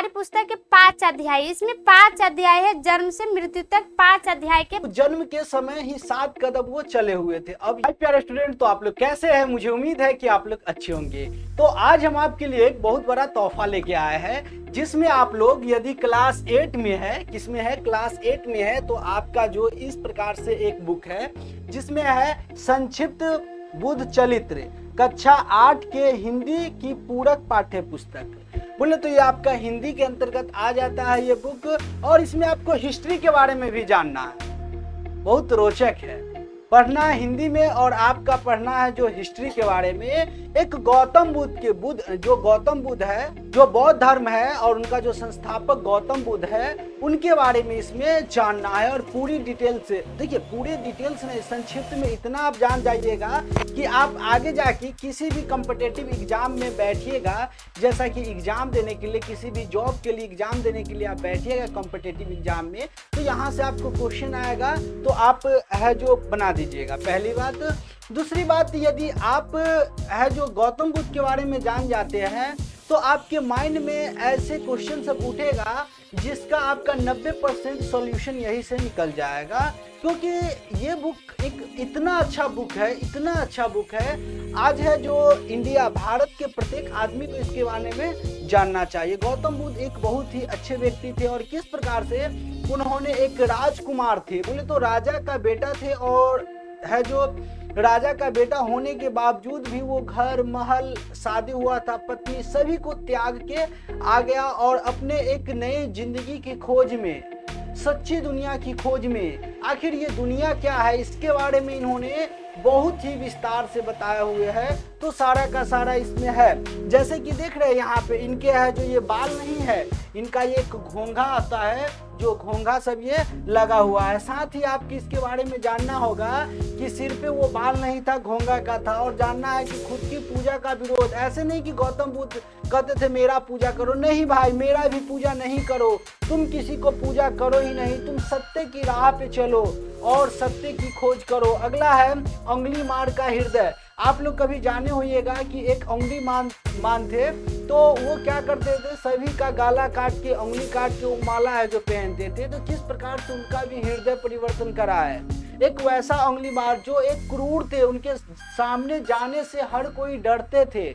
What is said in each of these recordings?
हमारी पुस्तक के 5 अध्याय, इसमें 5 अध्याय है, जन्म से मृत्यु तक 5 अध्याय के। जन्म के समय ही 7 कदम वो चले हुए थे। अब प्यारे स्टूडेंट, तो आप लोग कैसे हैं? मुझे उम्मीद है कि आप लोग अच्छे होंगे। तो आज हम आपके लिए एक बहुत बड़ा तोहफा लेके आए हैं, जिसमें आप लोग यदि क्लास 8 में है, किसमें है, क्लास 8 में है, तो आपका जो इस प्रकार से एक बुक है जिसमें है संक्षिप्त बुद्ध चरित्र कक्षा 8 के हिंदी की पूरक पाठ्य पुस्तक। बोले तो ये आपका हिंदी के अंतर्गत आ जाता है ये बुक, और इसमें आपको हिस्ट्री के बारे में भी जानना है। बहुत रोचक है, पढ़ना है हिंदी में, और आपका पढ़ना है जो हिस्ट्री के बारे में। एक गौतम बुद्ध के जो गौतम बुद्ध है, जो बौद्ध धर्म है, और उनका जो संस्थापक गौतम बुद्ध है, उनके बारे में इसमें जानना है। और पूरी डिटेल से देखिए, पूरे डिटेल्स में संक्षिप्त में इतना आप जान जाइएगा कि आप आगे जाके किसी भी कॉम्पिटिटिव एग्जाम में बैठिएगा, जैसा कि एग्जाम देने के लिए, किसी भी जॉब के लिए एग्जाम देने के लिए आप बैठिएगा कॉम्पिटिटिव एग्जाम में, तो यहाँ से आपको क्वेश्चन आएगा, तो आप है जो बना दीजिएगा, पहली बात। दूसरी बात, यदि आप है जो गौतम बुद्ध के बारे में जान जाते हैं, तो आपके माइंड में ऐसे क्वेश्चन सब उठेगा जिसका आपका 90% सॉल्यूशन यही से निकल जाएगा। क्योंकि ये बुक एक इतना अच्छा बुक है, इतना अच्छा बुक है, आज है जो इंडिया, भारत के प्रत्येक आदमी को इसके बारे में जानना चाहिए। गौतम बुद्ध एक बहुत ही अच्छे व्यक्ति थे, और किस प्रकार से उन्होंने एक राजकुमार थे, बोले तो राजा का बेटा थे, और है जो राजा का बेटा होने के बावजूद भी वो घर महल, शादी हुआ था, पत्नी, सभी को त्याग के आ गया, और अपने एक नए जिंदगी की खोज में, सच्ची दुनिया की खोज में, आखिर ये दुनिया क्या है, इसके बारे में इन्होंने बहुत ही विस्तार से बताया हुए है। तो सारा का सारा इसमें है। जैसे कि देख रहे हैं यहाँ पे इनके है जो ये बाल नहीं है, इनका ये एक घोंघा आता है, जो घोंघा सब ये लगा हुआ है। साथ ही आपको इसके बारे में जानना होगा कि सिर पे वो बाल नहीं था, घोंघा का था। और जानना है कि खुद की पूजा का विरोध, ऐसे नहीं कि गौतम बुद्ध कहते थे मेरा पूजा करो, नहीं भाई, मेरा भी पूजा नहीं करो, तुम किसी को पूजा करो ही नहीं, तुम सत्य की राह पे चलो और सत्य की खोज करो। अगला है अंगुली मार का हृदय। आप लोग कभी जाने होइएगा कि एक अंगुली मान थे, तो वो क्या करते थे, सभी का गाला काट के, अंगुली काट के वो माला है जो पहनते थे। तो किस प्रकार से उनका भी हृदय परिवर्तन करा है। एक वैसा अंगुली मार जो एक क्रूर थे, उनके सामने जाने से हर कोई डरते थे।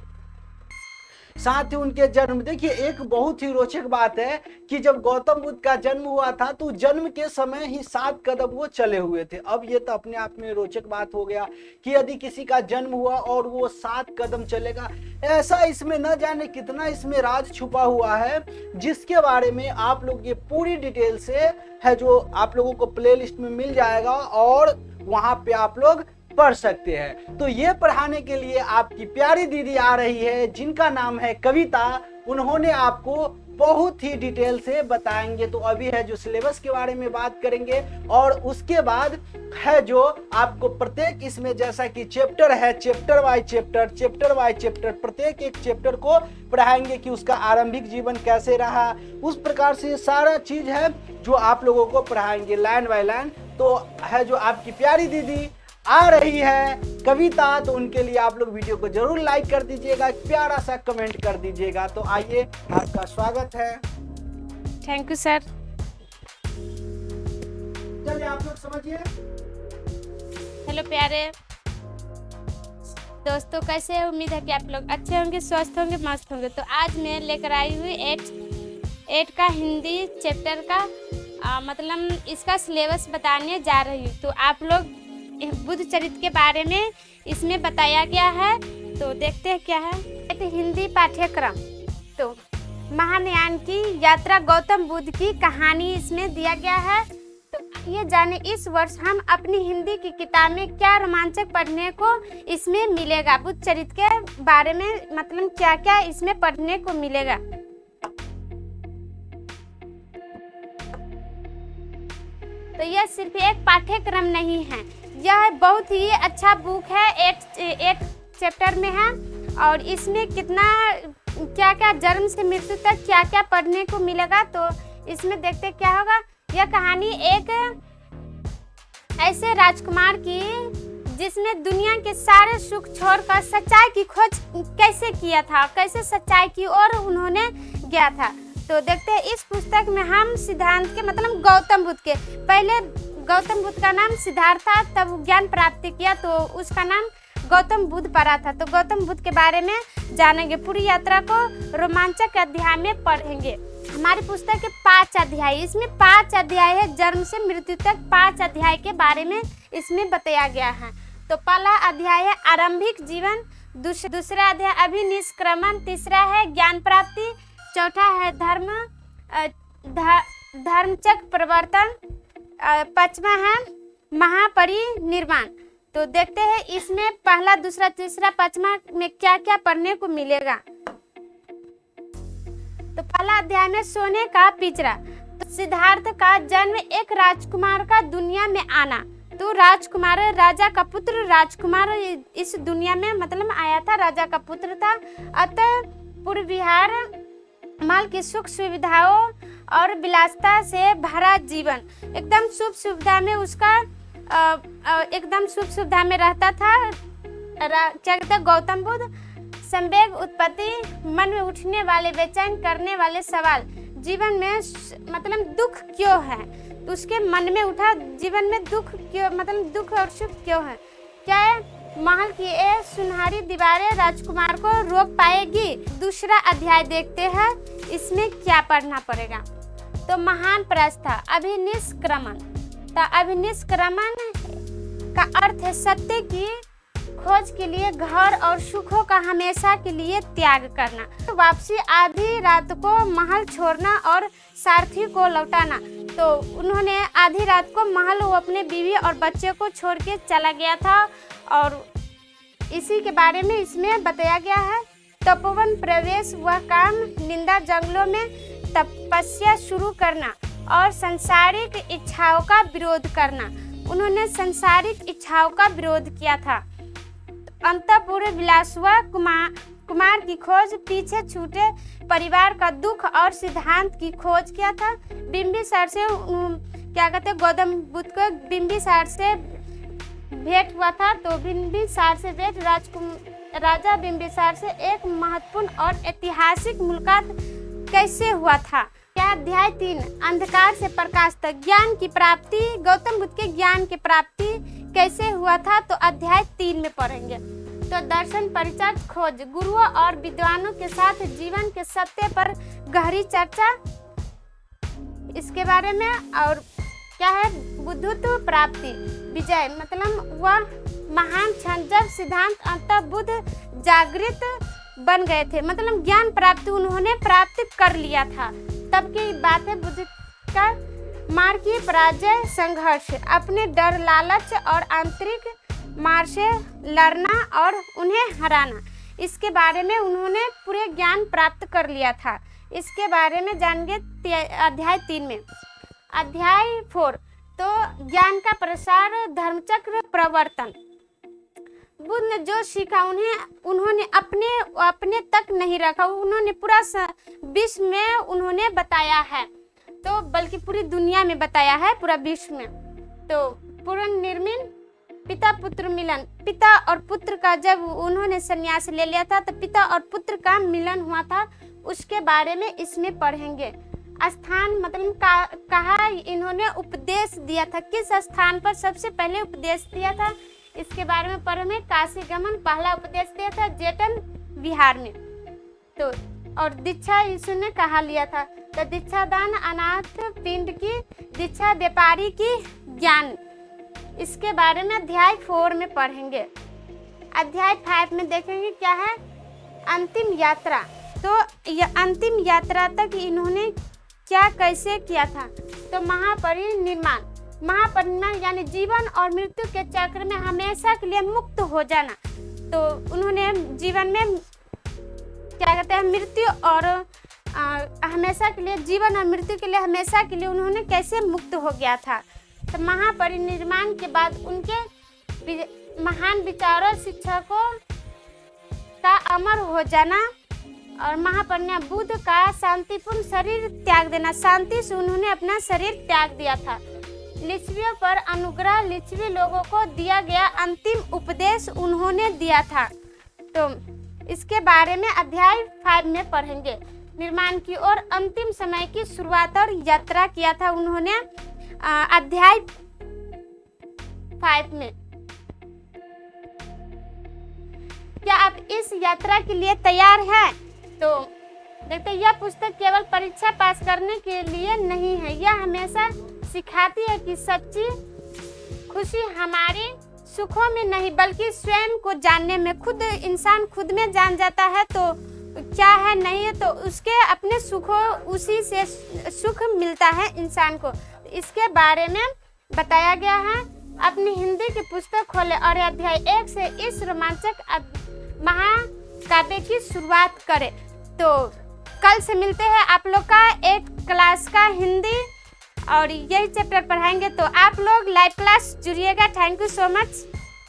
साथ ही उनके जन्म, देखिए एक बहुत ही रोचक बात है कि जब गौतम बुद्ध का जन्म हुआ था, तो जन्म के समय ही 7 कदम वो चले हुए थे। अब ये तो अपने आप में रोचक बात हो गया कि यदि किसी का जन्म हुआ और वो 7 कदम चलेगा, ऐसा इसमें न जाने कितना इसमें राज छुपा हुआ है, जिसके बारे में आप लोग ये पूरी डिटेल से है जो आप लोगों को प्लेलिस्ट में मिल जाएगा, और वहां पे आप लोग पढ़ सकते हैं। तो ये पढ़ाने के लिए आपकी प्यारी दीदी आ रही है, जिनका नाम है कविता। उन्होंने आपको बहुत ही डिटेल से बताएंगे। तो अभी है जो सिलेबस के बारे में बात करेंगे, और उसके बाद है जो आपको प्रत्येक इसमें, जैसा कि चैप्टर है, चैप्टर बाय चैप्टर प्रत्येक एक चैप्टर को पढ़ाएंगे कि उसका आरंभिक जीवन कैसे रहा। उस प्रकार से सारा चीज है जो आप लोगों को पढ़ाएंगे लाइन बाय लाइन। तो है जो आपकी प्यारी दीदी आ रही है कविता, तो उनके लिए आप लोग वीडियो को जरूर लाइक कर दीजिएगा, प्यारा सा कमेंट कर दीजिएगा। तो आइए, आपका स्वागत है। Thank you sir. चलिए आप लोग समझिए। हेलो प्यारे दोस्तों, कैसे हैं? उम्मीद है कि आप लोग अच्छे होंगे, स्वस्थ होंगे, मस्त होंगे। तो आज मैं लेकर आई हुई 8 का हिंदी चैप्टर का मतलब इसका सिलेबस बताने जा रही हूँ। तो आप लोग बुद्ध चरित्र के बारे में इसमें बताया गया है, तो देखते हैं क्या है। हिंदी पाठ्यक्रम, तो महायान की यात्रा, गौतम बुद्ध की कहानी इसमें दिया गया है। तो ये जाने इस वर्ष हम अपनी हिंदी की किताब में क्या रोमांचक पढ़ने को इसमें मिलेगा। बुद्ध चरित्र के बारे में मतलब क्या क्या इसमें पढ़ने को मिलेगा। तो यह सिर्फ एक पाठ्यक्रम नहीं है, यह बहुत ही अच्छा बुक है। 8 चैप्टर में है, और इसमें कितना क्या क्या जन्म से मृत्यु तक क्या क्या पढ़ने को मिलेगा। तो इसमें देखते क्या होगा। यह कहानी एक ऐसे राजकुमार की जिसने दुनिया के सारे सुख छोड़कर सच्चाई की खोज कैसे किया था, कैसे सच्चाई की ओर उन्होंने गया था। तो देखते हैं इस पुस्तक में हम सिद्धांत के मतलब गौतम बुद्ध के, पहले गौतम बुद्ध का नाम सिद्धार्थ था, तब वो ज्ञान प्राप्त किया तो उसका नाम गौतम बुद्ध पड़ा था। तो गौतम बुद्ध के बारे में जानेंगे, पूरी यात्रा को रोमांचक अध्याय में पढ़ेंगे। हमारी पुस्तक के 5 अध्याय, इसमें 5 अध्याय है, जन्म से मृत्यु तक 5 अध्याय के बारे में इसमें बताया गया है। तो पहला अध्याय है आरंभिक जीवन, दूसरा अध्याय अभिनिष्क्रमण, तीसरा है ज्ञान प्राप्ति, चौथा है धर्मचक्र प्रवर्तन, 5वां है महापरिनिर्वाण। तो देखते हैं इसमें पहला, दूसरा, तीसरा, 5वां में क्या क्या पढ़ने को मिलेगा। तो पहला अध्याय में सोने का पिंजरा। तो सिद्धार्थ का जन्म एक राजकुमार का दुनिया में आना। तो राजकुमार, राजा का पुत्र राजकुमार इस दुनिया में मतलब आया था, राजा का पुत्र था। अतः पूर्व विहार महल की सुख सुविधाओं और विलासता से भरा जीवन, एकदम सुख सुविधा में उसका एकदम सुख सुविधा में रहता था। क्या कहते हैं गौतम बुद्ध। संवेग उत्पत्ति, मन में उठने वाले बेचैन करने वाले सवाल, जीवन में मतलब दुख क्यों है, तो उसके मन में उठा जीवन में दुख क्यों, मतलब दुख और सुख क्यों है, क्या है महल की ये सुनहरी दीवारें राजकुमार को रोक पाएगी। दूसरा अध्याय देखते हैं इसमें क्या पढ़ना पड़ेगा। तो महान प्रस्था, अभिनिष्क्रमण। तो अभिनिष्क्रमण का अर्थ है सत्य की खोज के लिए घर और सुखों का हमेशा के लिए त्याग करना। तो वापसी, आधी रात को महल छोड़ना और सारथी को लौटाना। तो उन्होंने आधी रात को महल वो अपने बीवी और बच्चे को छोड़ के चला गया था और इसी के बारे में इसमें बताया गया है। तपोवन प्रवेश, वह काम, निंदा, जंगलों में तपस्या शुरू करना और सांसारिक इच्छाओं का विरोध करना। उन्होंने सांसारिक इच्छाओं का विरोध किया था। अंतःपुर विलास, वह कुमार की खोज, पीछे छूटे परिवार का दुख और सिद्धांत की खोज किया था। बिंबिसार से क्या कहते हैं गौतम बुद्ध को बिंबिसार से भेंट हुआ था। तो बिंबिसार से भेंट, राजा बिंबिसार से एक महत्वपूर्ण और ऐतिहासिक मुलाकात कैसे हुआ था। क्या अध्याय 3 अंधकार से प्रकाश तक, ज्ञान की प्राप्ति, गौतम बुद्ध के ज्ञान की प्राप्ति कैसे हुआ था, तो अध्याय 3 में पढ़ेंगे। तो दर्शन परिचय खोज, गुरुओं और विद्वानों के साथ जीवन के सत्य पर गहरी चर्चा इसके बारे में। और क्या है बुद्धत्व प्राप्ति, विजय, मतलब वह महान क्षण जब सिद्धांत अंततः बुद्ध जागृत बन गए थे, मतलब ज्ञान प्राप्ति उन्होंने प्राप्त कर लिया था। तब की बात है बुद्ध का मार्ग की पराजय, संघर्ष, अपने डर, लालच और आंतरिक मार से लड़ना और उन्हें हराना, इसके बारे में उन्होंने पूरे ज्ञान प्राप्त कर लिया था। इसके बारे में जानेंगे अध्याय 3 में। अध्याय 4 तो ज्ञान का प्रसार, धर्मचक्र प्रवर्तन। बुद्ध ने जो सीखा उन्होंने अपने तक नहीं रखा, उन्होंने पूरा विश्व में उन्होंने बताया है, तो बल्कि पूरी दुनिया में बताया है, पूरा विश्व में। तो पूर्ण निर्मित, पिता पुत्र मिलन, पिता और पुत्र का जब उन्होंने संन्यास ले लिया था तो पिता और पुत्र का मिलन हुआ था, उसके बारे में इसमें पढ़ेंगे। स्थान मतलब कहा इन्होंने उपदेश दिया था, किस स्थान पर सबसे पहले उपदेश दिया था, इसके बारे में पढ़ेंगे। काशी गमन, पहला उपदेश दिया था जेठन विहार में। तो और दीक्षा यीशु ने कहा लिया था, तो दीक्षा दान, अनाथ पिंड की दीक्षा, व्यापारी की ज्ञान, इसके बारे में अध्याय 4 में पढ़ेंगे। अध्याय 5 में देखेंगे क्या है अंतिम यात्रा। तो यह अंतिम यात्रा तक इन्होंने क्या कैसे किया था, तो महापरिनिर्वाण यानी जीवन और मृत्यु के चक्र में हमेशा के लिए मुक्त हो जाना। तो उन्होंने जीवन में क्या कहते हैं मृत्यु और हमेशा के लिए, जीवन और मृत्यु के लिए हमेशा के लिए उन्होंने कैसे मुक्त हो गया था। तो महापरिनिर्वाण के बाद उनके महान विचारों, शिक्षकों का अमर हो जाना और महापरिनिर्वाण, बुद्ध का शांतिपूर्ण शरीर त्याग देना, शांति से उन्होंने अपना शरीर त्याग दिया था। लिच्छवियों पर अनुग्रह, लिच्छवी लोगों को दिया गया अंतिम उपदेश उन्होंने दिया था। तो इसके बारे में अध्याय 5 में पढ़ेंगे। निर्माण की ओर अंतिम समय की शुरुआत और यात्रा किया था उन्होंने अध्याय 5 में। क्या आप इस यात्रा के लिए तैयार हैं? तो देखते हैं, यह पुस्तक केवल परीक्षा पास करने के लिए नहीं है, यह हमेशा सिखाती है कि सच्ची खुशी हमारे सुखों में नहीं बल्कि स्वयं को जानने में। खुद इंसान खुद में जान जाता है तो क्या है नहीं है, तो उसके अपने सुखों उसी से सुख मिलता है इंसान को। इसके बारे में बताया गया है। अपनी हिंदी की पुस्तक खोले और अध्याय 1 से इस रोमांचक महाकाव्य की शुरुआत करें। तो कल से मिलते हैं आप लोग का 8 क्लास का हिंदी और यही चैप्टर पढ़ाएंगे, तो आप लोग लाइव क्लास जुड़िएगा। Thank you so much.